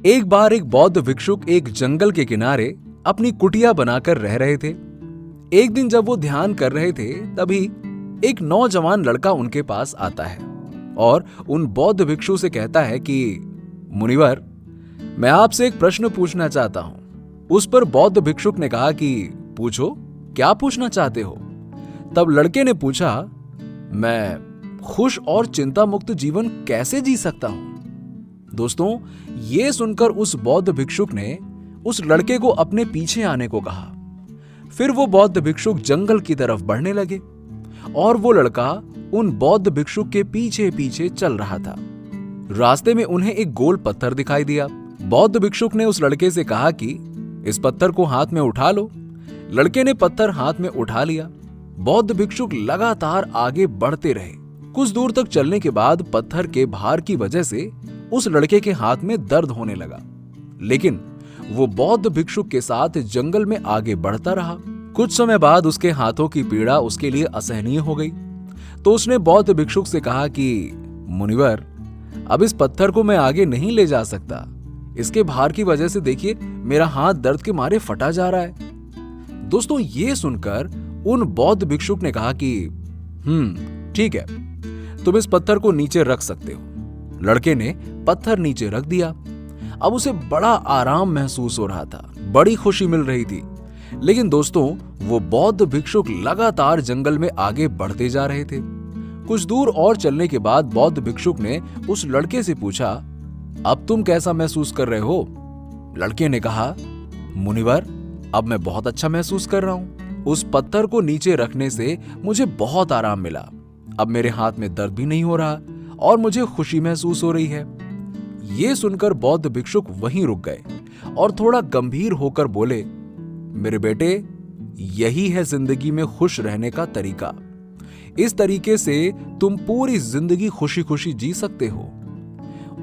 एक बार एक बौद्ध भिक्षुक एक जंगल के किनारे अपनी कुटिया बनाकर रह रहे थे। एक दिन जब वो ध्यान कर रहे थे, तभी एक नौजवान लड़का उनके पास आता है और उन बौद्ध भिक्षु से कहता है कि मुनिवर, मैं आपसे एक प्रश्न पूछना चाहता हूं। उस पर बौद्ध भिक्षुक ने कहा कि पूछो, क्या पूछना चाहते हो? तब लड़के ने पूछा, मैं खुश और चिंता मुक्त जीवन कैसे जी सकता हूं? दोस्तों, ये सुनकर उस बौद्ध भिक्षुक ने उस लड़के को अपने पीछे आने को कहा। फिर वो बौद्ध भिक्षुक जंगल की तरफ बढ़ने लगे और वो लड़का उन बौद्ध भिक्षुक के पीछे पीछे चल रहा था। रास्ते में उन्हें एक गोल पत्थर दिखाई दिया। बौद्ध भिक्षुक ने उस लड़के से कहा कि इस पत्थर को हाथ में उठा लो। लड़के ने पत्थर हाथ में उठा लिया। बौद्ध भिक्षुक लगातार आगे बढ़ते रहे। कुछ दूर तक चलने के बाद पत्थर के भार की वजह से उस लड़के के हाथ में दर्द होने लगा, लेकिन वो बौद्ध भिक्षुक के साथ जंगल में आगे बढ़ता रहा। कुछ समय बाद उसके हाथों की पीड़ा उसके लिए असहनीय हो गई, तो उसने बौद्ध भिक्षुक से कहा कि मुनिवर, अब इस पत्थर को मैं आगे नहीं ले जा सकता। इसके भार की वजह से देखिए, मेरा हाथ दर्द के मारे फटा जा रहा है। दोस्तों, ये सुनकर उन बौद्ध भिक्षुक ने कहा कि ठीक है, तुम इस पत्थर को नीचे रख सकते हो। लड़के ने पत्थर नीचे रख दिया। अब उसे बड़ा आराम महसूस हो रहा था, बड़ी खुशी मिल रही थी। लेकिन दोस्तों, वो बौद्ध भिक्षुक लगातार जंगल में आगे बढ़ते जा रहे थे। कुछ दूर और चलने के बाद बौद्ध भिक्षुक ने उस लड़के से पूछा, अब तुम कैसा महसूस कर रहे हो? लड़के ने कहा, मुनिवर, अब मैं बहुत अच्छा महसूस कर रहा हूं। उस पत्थर को नीचे रखने से मुझे बहुत आराम मिला। अब मेरे हाथ में दर्द भी नहीं हो रहा और मुझे खुशी महसूस हो रही है। ये सुनकर बौद्ध भिक्षुक वहीं रुक गए और थोड़ा गंभीर होकर बोले, मेरे बेटे, यही है जिंदगी में खुश रहने का तरीका। इस तरीके से तुम पूरी जिंदगी खुशी खुशी जी सकते हो।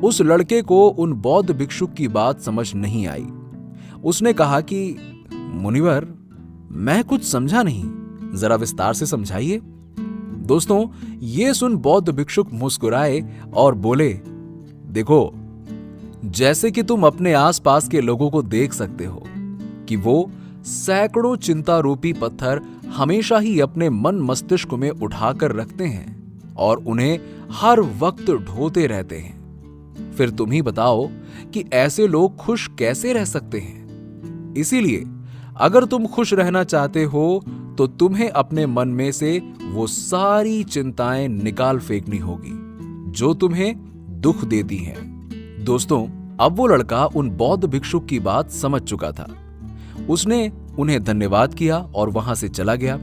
उस लड़के को उन बौद्ध भिक्षुक की बात समझ नहीं आई। उसने कहा कि मुनिवर, मैं कुछ समझा नहीं, जरा विस्तार से समझाइए। दोस्तों, ये सुन बौद्ध भिक्षुक मुस्कुराए और बोले, देखो, जैसे कि तुम अपने आसपास के लोगों को देख सकते हो कि वो सैकड़ों चिंता रूपी पत्थर हमेशा ही अपने मन मस्तिष्क में उठाकर रखते हैं और उन्हें हर वक्त ढोते रहते हैं। फिर तुम ही बताओ कि ऐसे लोग खुश कैसे रह सकते हैं? इसीलिए अगर तुम खुश रहना चाहते हो तो तुम्हें अपने मन में से वो सारी चिंताएं निकाल फेंकनी होगी जो तुम्हें दुख देती हैं। दोस्तों, अब वो लड़का उन बौद्ध भिक्षुक की बात समझ चुका था। उसने उन्हें धन्यवाद किया और वहां से चला गया।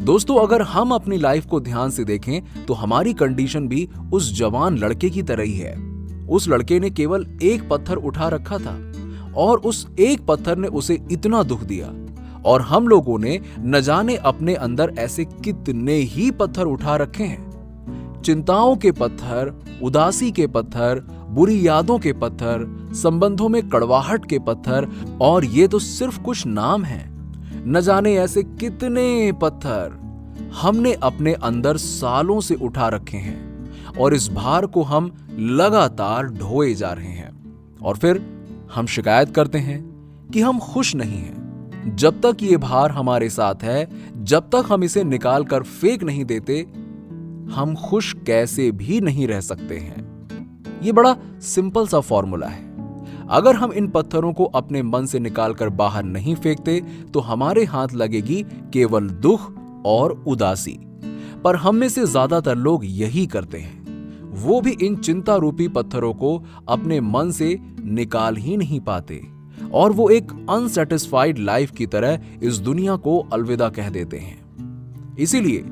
दोस्तों, अगर हम अपनी लाइफ को ध्यान से देखें तो हमारी कंडीशन भी उस जवान लड़के की तरह ही है। उस लड़के ने केवल एक पत्थर उठा रखा था और उस एक पत्थर ने उसे इतना दुख दिया, और हम लोगों ने न जाने अपने अंदर ऐसे कितने ही पत्थर उठा रखे हैं। चिंताओं के पत्थर, उदासी के पत्थर, बुरी यादों के पत्थर, संबंधों में कड़वाहट के पत्थर, और ये तो सिर्फ कुछ नाम हैं। न जाने ऐसे कितने पत्थर हमने अपने अंदर सालों से उठा रखे हैं और इस भार को हम लगातार ढोए जा रहे हैं। और फिर हम शिकायत करते हैं कि हम खुश नहीं हैं। जब तक ये भार हमारे साथ है, जब तक हम इसे निकाल कर फेंक नहीं देते, हम खुश कैसे भी नहीं रह सकते हैं। ये बड़ा सिंपल सा फॉर्मूला है। अगर हम इन पत्थरों को अपने मन से निकालकर बाहर नहीं फेंकते तो हमारे हाथ लगेगी केवल दुख और उदासी। पर हम में से ज्यादातर लोग यही करते हैं। वो भी इन चिंता रूपी पत्थरों को अपने मन से निकाल ही नहीं पाते और वो एक अनसेटिस्फाइड लाइफ की तरह इस दुनिया को अलविदा कह देते हैं। इसीलिए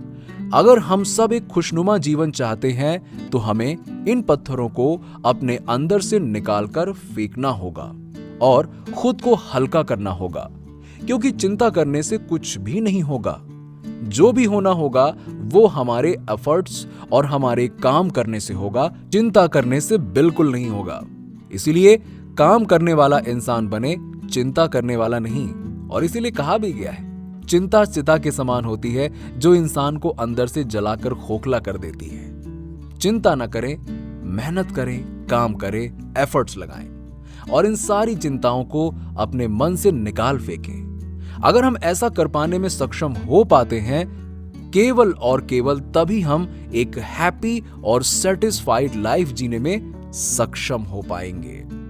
अगर हम सब एक खुशनुमा जीवन चाहते हैं तो हमें इन पत्थरों को अपने अंदर से निकालकर फेंकना होगा और खुद को हल्का करना होगा, क्योंकि चिंता करने से कुछ भी नहीं होगा। जो भी होना होगा वो हमारे एफर्ट्स और हमारे काम करने से होगा, चिंता करने से बिल्कुल नहीं होगा। इसीलिए काम करने वाला इंसान बने, चिंता करने वाला नहीं। और इसीलिए कहा भी गया है, चिंता चिता के समान होती है जो इंसान को अंदर से जलाकर खोखला कर देती है। चिंता न करें, मेहनत करें, काम करें, एफर्ट्स लगाएं। और इन सारी चिंताओं को अपने मन से निकाल फेंकें। अगर हम ऐसा कर पाने में सक्षम हो पाते हैं, केवल और केवल तभी हम एक हैप्पी और सेटिस्फाइड लाइफ जीने में सक्षम हो पाएंगे।